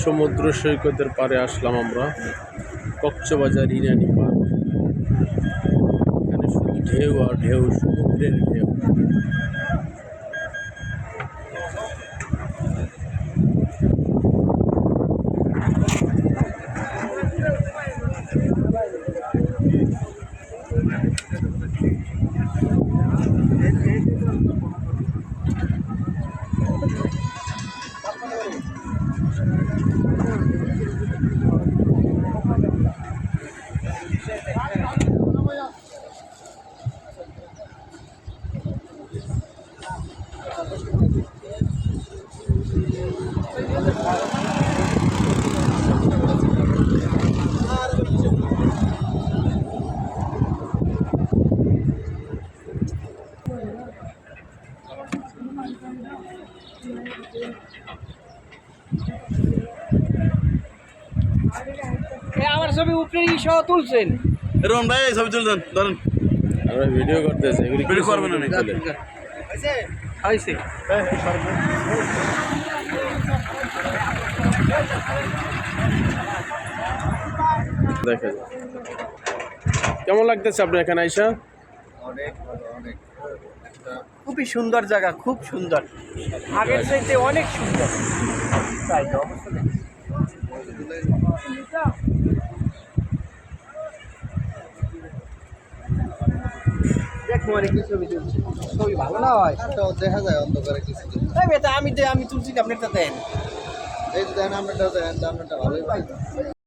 সমুদ্র সৈকতের পাড়ে আসলাম আমরা, কক্সবাজার ইনানি পার্ক। এখানে শুধু ঢেউ আর ঢেউ, সমুদ্রের ঢেউ। আমার ছবি উপরে সহ তুলছেন রোহন ভাই ছবি তুলছেন, ধরেন আমরা ভিডিও করতেছি, ভিডিও করবেন না হয়েছে। দেখা যায়। কেমন লাগতেছে আপনার এখানে আইসা? খুবই সুন্দর জায়গা, খুব সুন্দর, আগের চাইতে অনেক সুন্দর। তাই তো দেখবো অনেক কিছু ছবি তুলছি, ছবি ভালো না হয় দেখা যায় অন্ধকারে কিছু। আমি তুলছি, আপনারটা দেন, এই দেন, আপনারটা দেন, আপনারটা ভালোই পাই।